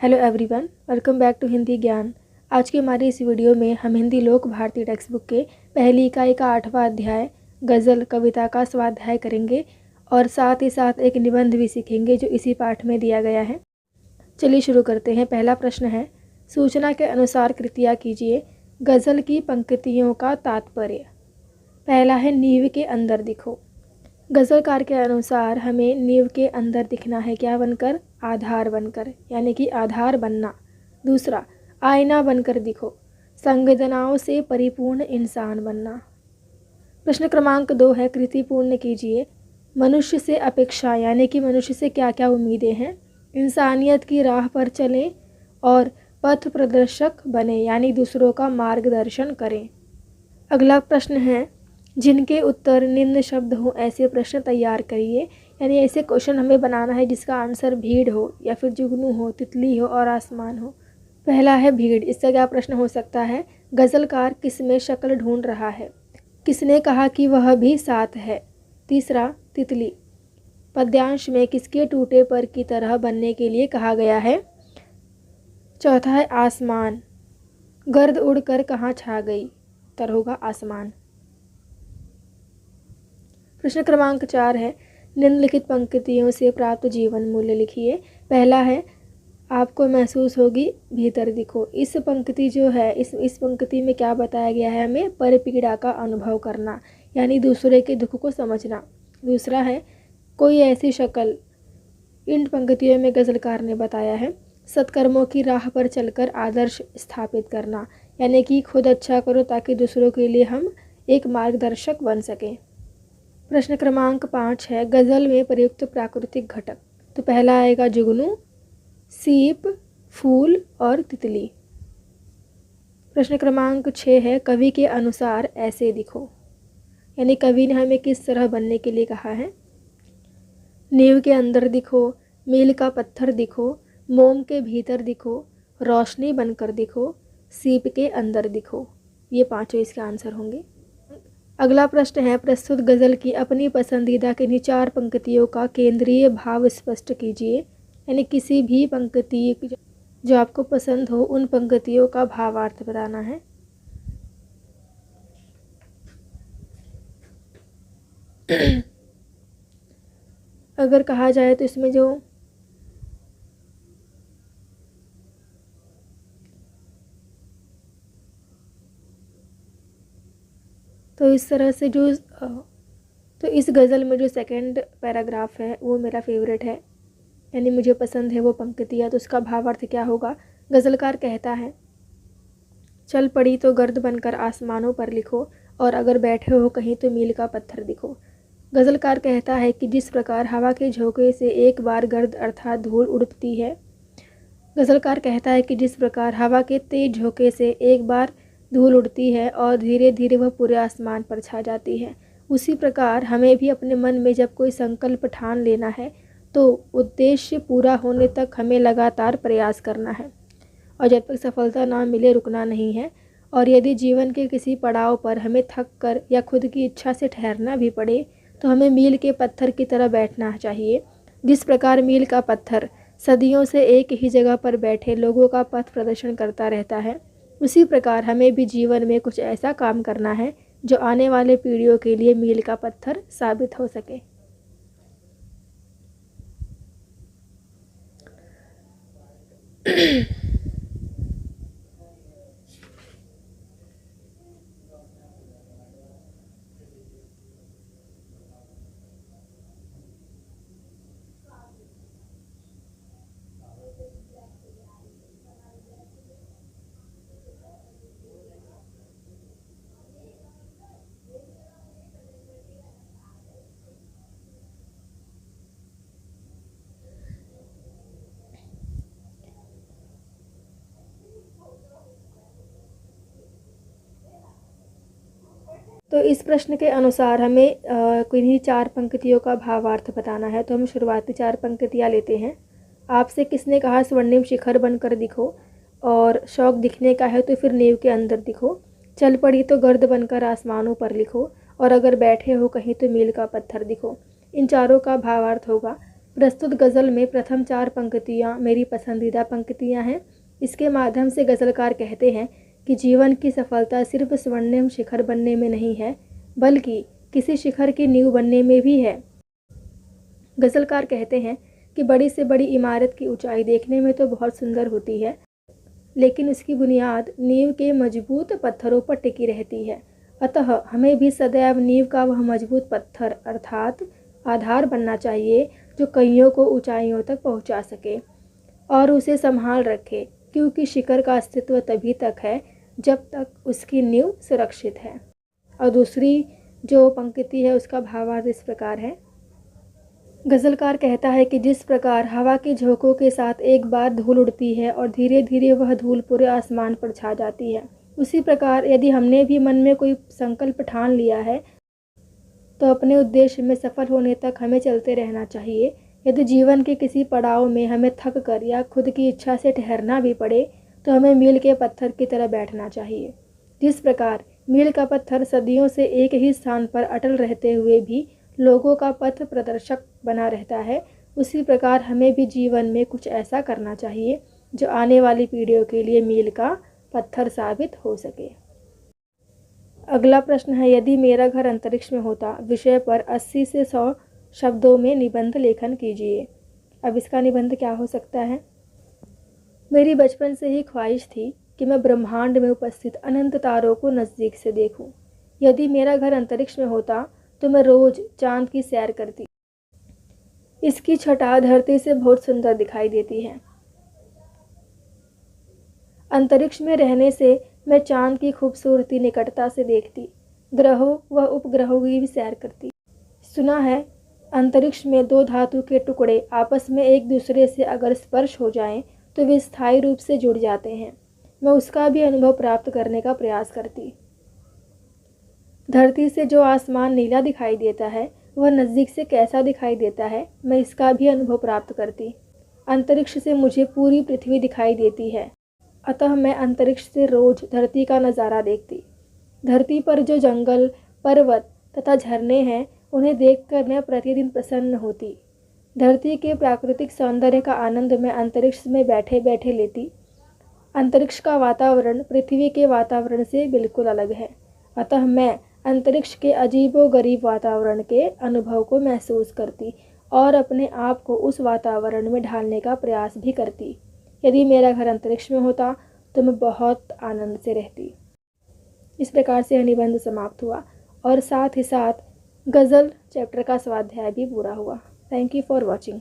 Hello everyone, welcome back to Hindi Gyan. आज की हमारी इस वीडियो में हम हिंदी लोक भारती टेक्स्ट बुक के पहली इकाई का 8वां अध्याय गज़ल कविता का स्वाध्याय करेंगे और साथ ही साथ एक निबंध भी सीखेंगे जो इसी पाठ में दिया गया है। चलिए शुरू करते हैं। पहला प्रश्न है, सूचना के अनुसार कृतियाँ कीजिए। गज़ल की पंक्तियों का तात्पर्य। पहला है, नींव के अंदर दिखो। गज़लकार के अनुसार हमें नींव के अंदर दिखना है, क्या बनकर? आधार बनकर, यानी कि आधार बनना। दूसरा, आईना बनकर दिखो, संवेदनाओं से परिपूर्ण इंसान बनना। प्रश्न क्रमांक 2 है, कृति पूर्ण कीजिए। मनुष्य से अपेक्षा, यानी कि मनुष्य से क्या क्या उम्मीदें हैं? इंसानियत की राह पर चलें और पथ प्रदर्शक बने, यानी दूसरों का मार्गदर्शन करें। अगला प्रश्न है, जिनके उत्तर निम्न शब्द हो ऐसे प्रश्न तैयार करिए, यानी ऐसे क्वेश्चन हमें बनाना है जिसका आंसर भीड़ हो या फिर जुगनू हो, तितली हो और आसमान हो। पहला है भीड़। इसका क्या प्रश्न हो सकता है? गज़लकार किस में शक्ल ढूंढ रहा है? किसने कहा कि वह भी साथ है? तीसरा, तितली। पद्यांश में किसके टूटे पर की तरह बनने के लिए कहा गया है? चौथा है आसमान। गर्द उड़कर कहाँ छा गई? उत्तर होगा आसमान। प्रश्न क्रमांक 4 है, निम्नलिखित पंक्तियों से प्राप्त जीवन मूल्य लिखिए। पहला है, आपको महसूस होगी भीतर दिखो। इस पंक्ति जो है, इस पंक्ति में क्या बताया गया है? हमें परपीड़ा का अनुभव करना, यानी दूसरे के दुख को समझना। दूसरा है, कोई ऐसी शक्ल। इन पंक्तियों में गज़लकार ने बताया है सत्कर्मों की राह पर चलकर आदर्श स्थापित करना, यानी कि खुद अच्छा करो ताकि दूसरों के लिए हम एक मार्गदर्शक बन सकें। प्रश्न क्रमांक 5 है, गज़ल में प्रयुक्त प्राकृतिक घटक। तो पहला आएगा जुगनू, सीप, फूल और तितली। प्रश्न क्रमांक 6 है, कवि के अनुसार ऐसे दिखो, यानी कवि ने हमें किस तरह बनने के लिए कहा है? नींव के अंदर दिखो, मील का पत्थर दिखो, मोम के भीतर दिखो, रोशनी बनकर दिखो, सीप के अंदर दिखो। ये पांचों इसके आंसर होंगे। अगला प्रश्न है, प्रस्तुत गज़ल की अपनी पसंदीदा किन्हीं 4 पंक्तियों का केंद्रीय भाव स्पष्ट कीजिए, यानी किसी भी पंक्ति जो आपको पसंद हो उन पंक्तियों का भावार्थ बताना है। अगर कहा जाए तो इसमें जो तो इस तरह से तो इस गज़ल में जो सेकंड पैराग्राफ है वो मेरा फेवरेट है, यानी मुझे पसंद है वो पंक्तियाँ। तो उसका भावार्थ क्या होगा? गज़लकार कहता है, चल पड़ी तो गर्द बनकर आसमानों पर लिखो और अगर बैठे हो कहीं तो मील का पत्थर दिखो। गज़लकार कहता है कि जिस प्रकार हवा के झोंके से एक बार गर्द अर्थात धूल उड़ती है, गज़लकार कहता है कि जिस प्रकार हवा के तेज झोंके से एक बार धूल उड़ती है और धीरे धीरे वह पूरे आसमान पर छा जाती है, उसी प्रकार हमें भी अपने मन में जब कोई संकल्प ठान लेना है तो उद्देश्य पूरा होने तक हमें लगातार प्रयास करना है और जब तक सफलता ना मिले रुकना नहीं है। और यदि जीवन के किसी पड़ाव पर हमें थक कर या खुद की इच्छा से ठहरना भी पड़े तो हमें मील के पत्थर की तरह बैठना चाहिए। जिस प्रकार मील का पत्थर सदियों से एक ही जगह पर बैठे लोगों का पथ प्रदर्शन करता रहता है, उसी प्रकार हमें भी जीवन में कुछ ऐसा काम करना है जो आने वाले पीढ़ियों के लिए मील का पत्थर साबित हो सके। तो इस प्रश्न के अनुसार हमें किन्हीं 4 पंक्तियों का भावार्थ बताना है। तो हम शुरुआती 4 पंक्तियाँ लेते हैं। आपसे किसने कहा स्वर्णिम शिखर बनकर दिखो, और शौक दिखने का है तो फिर नींव के अंदर दिखो, चल पड़ी तो गर्द बनकर आसमानों पर लिखो और अगर बैठे हो कहीं तो मील का पत्थर दिखो। इन चारों का भावार्थ होगा प्रस्तुत गज़ल में प्रथम 4 पंक्तियाँ मेरी पसंदीदा पंक्तियाँ हैं। इसके माध्यम से गज़लकार कहते हैं कि जीवन की सफलता सिर्फ स्वर्णिम शिखर बनने में नहीं है, बल्कि किसी शिखर की नींव बनने में भी है। गज़लकार कहते हैं कि बड़ी से बड़ी इमारत की ऊंचाई देखने में तो बहुत सुंदर होती है, लेकिन उसकी बुनियाद नींव के मजबूत पत्थरों पर टिकी रहती है। अतः हमें भी सदैव नींव का वह मजबूत पत्थर अर्थात आधार बनना चाहिए, जो कईयों को ऊंचाइयों तक पहुंचा सके और उसे संभाल रखे, क्योंकि शिखर का अस्तित्व तभी तक है जब तक उसकी नींव सुरक्षित है। और दूसरी जो पंक्ति है उसका भावार्थ इस प्रकार है। गज़लकार कहता है कि जिस प्रकार हवा के झोंकों के साथ एक बार धूल उड़ती है और धीरे धीरे वह धूल पूरे आसमान पर छा जाती है, उसी प्रकार यदि हमने भी मन में कोई संकल्प ठान लिया है तो अपने उद्देश्य में सफल होने तक हमें चलते रहना चाहिए। यदि जीवन के किसी पड़ाव में हमें थक कर या खुद की इच्छा से ठहरना भी पड़े तो हमें मील के पत्थर की तरह बैठना चाहिए। जिस प्रकार मील का पत्थर सदियों से एक ही स्थान पर अटल रहते हुए भी लोगों का पथ प्रदर्शक बना रहता है, उसी प्रकार हमें भी जीवन में कुछ ऐसा करना चाहिए जो आने वाली पीढ़ियों के लिए मील का पत्थर साबित हो सके। अगला प्रश्न है, यदि मेरा घर अंतरिक्ष में होता विषय पर 80 से 100 शब्दों में निबंध लेखन कीजिए। अब इसका निबंध क्या हो सकता है? मेरी बचपन से ही ख्वाहिश थी कि मैं ब्रह्मांड में उपस्थित अनंत तारों को नज़दीक से देखूं। यदि मेरा घर अंतरिक्ष में होता तो मैं रोज चांद की सैर करती। इसकी छटा धरती से बहुत सुंदर दिखाई देती है। अंतरिक्ष में रहने से मैं चांद की खूबसूरती निकटता से देखती, ग्रहों व उपग्रहों की भी सैर करती। सुना है अंतरिक्ष में 2 धातु के टुकड़े आपस में एक दूसरे से अगर स्पर्श हो जाएं तो वे स्थायी रूप से जुड़ जाते हैं। मैं उसका भी अनुभव प्राप्त करने का प्रयास करती। धरती से जो आसमान नीला दिखाई देता है वह नज़दीक से कैसा दिखाई देता है, मैं इसका भी अनुभव प्राप्त करती। अंतरिक्ष से मुझे पूरी पृथ्वी दिखाई देती है, अतः मैं अंतरिक्ष से रोज धरती का नज़ारा देखती। धरती पर जो जंगल, पर्वत तथा झरने हैं उन्हें देखकर मैं प्रतिदिन प्रसन्न होती। धरती के प्राकृतिक सौंदर्य का आनंद मैं अंतरिक्ष में बैठे बैठे लेती। अंतरिक्ष का वातावरण पृथ्वी के वातावरण से बिल्कुल अलग है, अतः मैं अंतरिक्ष के अजीबोगरीब वातावरण के अनुभव को महसूस करती और अपने आप को उस वातावरण में ढालने का प्रयास भी करती। यदि मेरा घर अंतरिक्ष में होता तो मैं बहुत आनंद से रहती। इस प्रकार से यह निबंध समाप्त हुआ और साथ ही साथ गज़ल चैप्टर का स्वाध्याय भी पूरा हुआ। Thank you for watching.